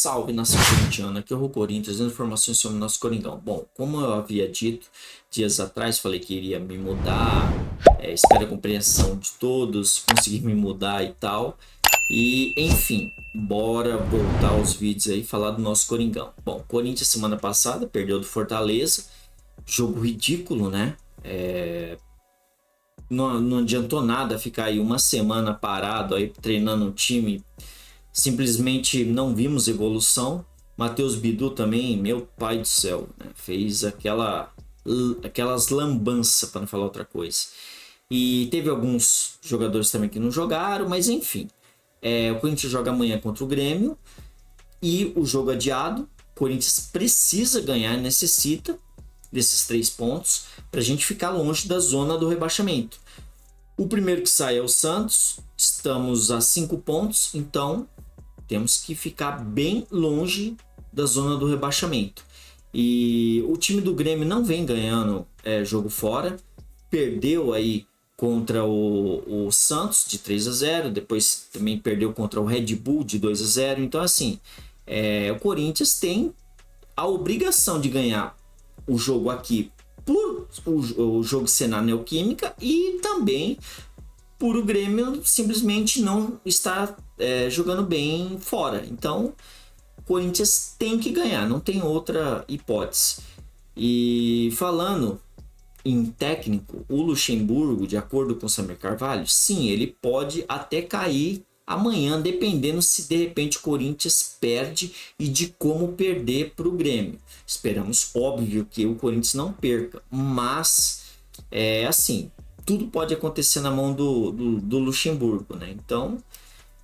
salve nação corintiana, aqui é o Corinthians, trazendo informações sobre o nosso Coringão. Bom, como eu havia dito dias atrás, falei que iria me mudar, espero a compreensão de todos, conseguir me mudar e tal. E enfim, bora voltar aos vídeos aí e falar do nosso Coringão. Bom, Corinthians semana passada perdeu do Fortaleza, jogo ridículo, né? Não adiantou nada ficar aí uma semana parado aí treinando um time. Simplesmente não vimos evolução. Matheus Bidu também, meu pai do céu, né? Fez aquelas lambanças, para não falar outra coisa. E teve alguns jogadores também que não jogaram, mas enfim. O Corinthians joga amanhã contra o Grêmio e o jogo adiado. O Corinthians precisa ganhar, necessita desses 3 pontos para a gente ficar longe da zona do rebaixamento. O primeiro que sai é o Santos, estamos a 5 pontos, então temos que ficar bem longe da zona do rebaixamento. E o time do Grêmio não vem ganhando jogo fora, perdeu aí contra o Santos de 3-0, depois também perdeu contra o Red Bull de 2-0. Então assim, o Corinthians tem a obrigação de ganhar o jogo aqui por o jogo ser na Neoquímica e também por o Grêmio simplesmente não estar jogando bem fora. Então o Corinthians tem que ganhar, não tem outra hipótese. E falando em técnico, o Luxemburgo, de acordo com o Samir Carvalho, sim, ele pode até cair amanhã, dependendo se de repente o Corinthians perde e de como perder para o Grêmio. Esperamos, óbvio, que o Corinthians não perca, mas assim, tudo pode acontecer na mão do Luxemburgo, né? Então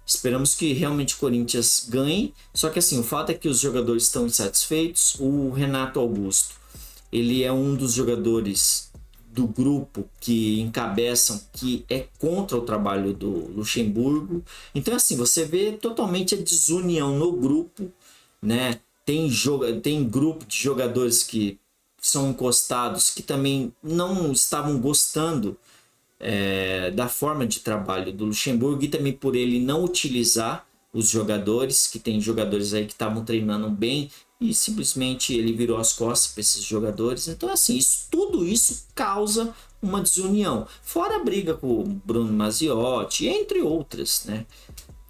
esperamos que realmente o Corinthians ganhe. Só que assim, o fato é que os jogadores estão insatisfeitos. O Renato Augusto, ele é um dos jogadores do grupo que encabeçam, que é contra o trabalho do Luxemburgo. Então assim, você vê totalmente a desunião no grupo, né? Tem grupo de jogadores que são encostados, que também não estavam gostando da forma de trabalho do Luxemburgo, e também por ele não utilizar os jogadores, que tem jogadores aí que estavam treinando bem e simplesmente ele virou as costas para esses jogadores. Então assim, tudo isso causa uma desunião, fora a briga com o Bruno Mazziotti, entre outras, né,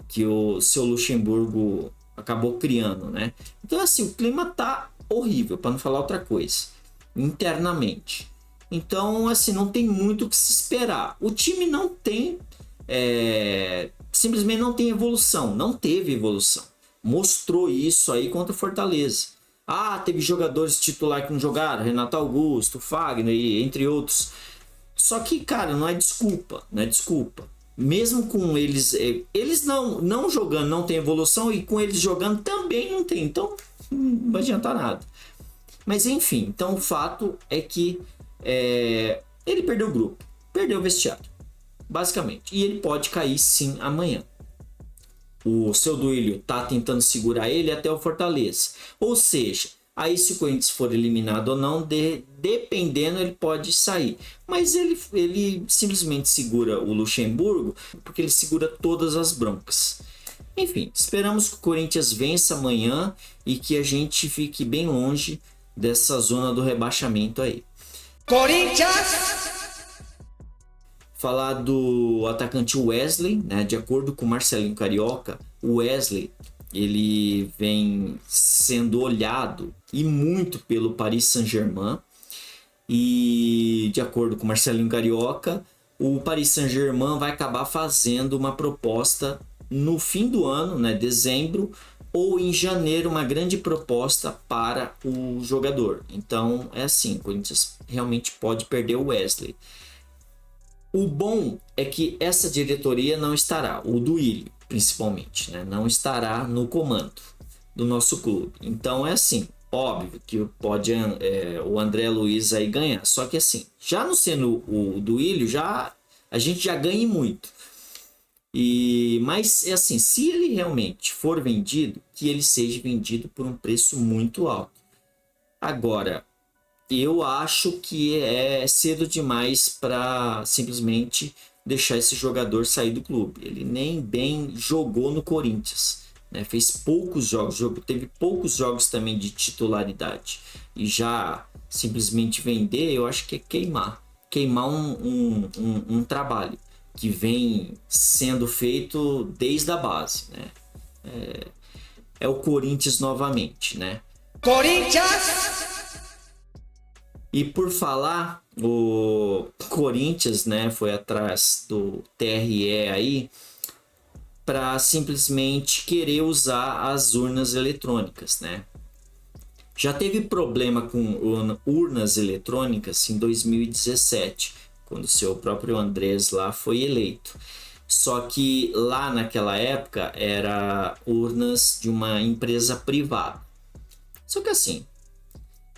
que o seu Luxemburgo acabou criando, né? Então assim, o clima tá horrível, para não falar outra coisa, internamente. Então assim, não tem muito o que se esperar. O time não tem simplesmente não tem evolução, não teve evolução. Mostrou isso aí contra o Fortaleza. Teve jogadores titulares que não jogaram, Renato Augusto, Fagner, entre outros. Só que, cara, não é desculpa, não é desculpa. Mesmo com eles não jogando, não tem evolução, e com eles jogando também não tem. Então, não vai adiantar nada. Mas enfim, então o fato é que ele perdeu o grupo, perdeu o vestiário, basicamente. E ele pode cair sim amanhã. O seu Duílio tá tentando segurar ele até o Fortaleza. Ou seja, aí se o Corinthians for eliminado ou não, dependendo, ele pode sair. Mas ele simplesmente segura o Luxemburgo, porque ele segura todas as broncas. Enfim, esperamos que o Corinthians vença amanhã e que a gente fique bem longe dessa zona do rebaixamento aí. Corinthians! Falar do atacante Wesley, né? De acordo com Marcelinho Carioca, o Wesley, ele vem sendo olhado e muito pelo Paris Saint-Germain. E de acordo com Marcelinho Carioca, o Paris Saint-Germain vai acabar fazendo uma proposta no fim do ano, né? Dezembro ou em janeiro, uma grande proposta para o jogador. Então é assim, o Corinthians realmente pode perder o Wesley. O bom é que essa diretoria não estará, o Duílio principalmente, né? Não estará no comando do nosso clube. Então é assim, óbvio que pode o André Luiz aí ganhar. Só que assim, já não sendo o Duílio, a gente já ganha muito. Mas é assim, se ele realmente for vendido, que ele seja vendido por um preço muito alto. Agora, eu acho que é cedo demais para simplesmente deixar esse jogador sair do clube. Ele nem bem jogou no Corinthians. né? Fez poucos jogos, teve poucos jogos também de titularidade. E já simplesmente vender, eu acho que é queimar um trabalho que vem sendo feito desde a base, né? É o Corinthians novamente, né? Corinthians! E por falar, o Corinthians, né, foi atrás do TRE aí para simplesmente querer usar as urnas eletrônicas, né? Já teve problema com urnas eletrônicas em 2017, quando seu próprio Andrés lá foi eleito. Só que lá naquela época era urnas de uma empresa privada. Só que assim,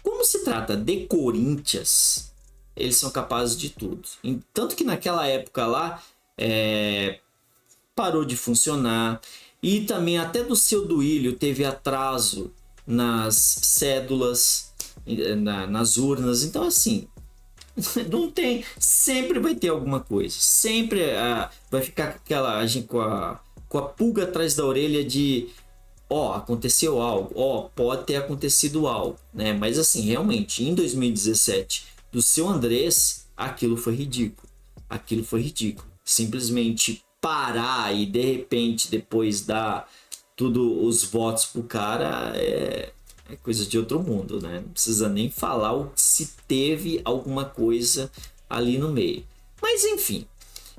como se trata de Corinthians, eles são capazes de tudo. Tanto que naquela época lá parou de funcionar. E também até do seu Duílio teve atraso nas cédulas, nas urnas. Então assim, não tem, sempre vai ter alguma coisa. Sempre vai ficar com a pulga atrás da orelha de aconteceu algo, pode ter acontecido algo, né? Mas assim, realmente, em 2017, do seu Andrés, aquilo foi ridículo. Aquilo foi ridículo. Simplesmente parar e de repente depois dar tudo os votos pro cara é coisa de outro mundo, né? Não precisa nem falar se teve alguma coisa ali no meio. Mas enfim,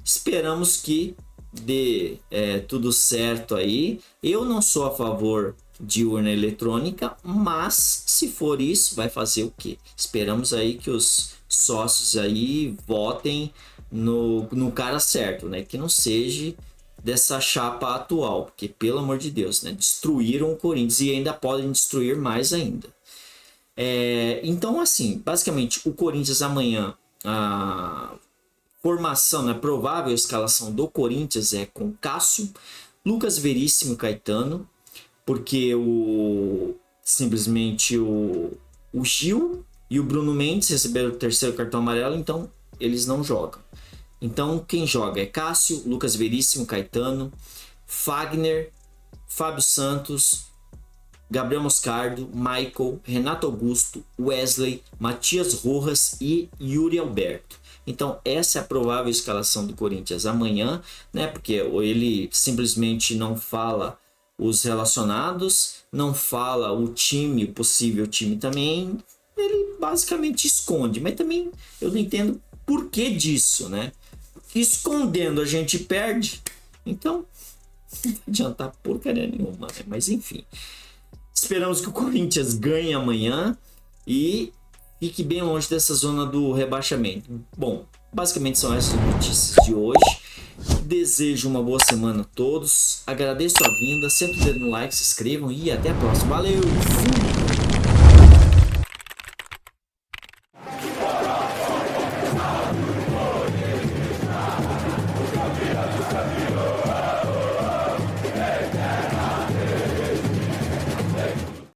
esperamos que dê tudo certo aí. Eu não sou a favor de urna eletrônica, mas se for isso, vai fazer o quê? Esperamos aí que os sócios aí votem no cara certo, né? Que não seja dessa chapa atual, porque pelo amor de Deus, né? Destruíram o Corinthians e ainda podem destruir mais ainda. Então assim, basicamente o Corinthians amanhã, a formação, né, provável escalação do Corinthians é com Cássio, Lucas Veríssimo, Caetano, porque simplesmente o Gil e o Bruno Mendes receberam o terceiro cartão amarelo, então eles não jogam. Então quem joga é Cássio, Lucas Veríssimo, Caetano, Fagner, Fábio Santos, Gabriel Moscardo, Michael, Renato Augusto, Wesley, Matias Rojas e Yuri Alberto. Então essa é a provável escalação do Corinthians amanhã, né? Porque ele simplesmente não fala os relacionados, não fala o time, o possível time também. Ele basicamente esconde, mas também eu não entendo por que disso, né? Escondendo a gente perde, então não vai adiantar porcaria nenhuma, né? Mas enfim, esperamos que o Corinthians ganhe amanhã e fique bem longe dessa zona do rebaixamento. Bom, basicamente são essas notícias de hoje. Desejo uma boa semana a todos. Agradeço a vinda. Senta o dedo no like, se inscrevam e até a próxima. Valeu!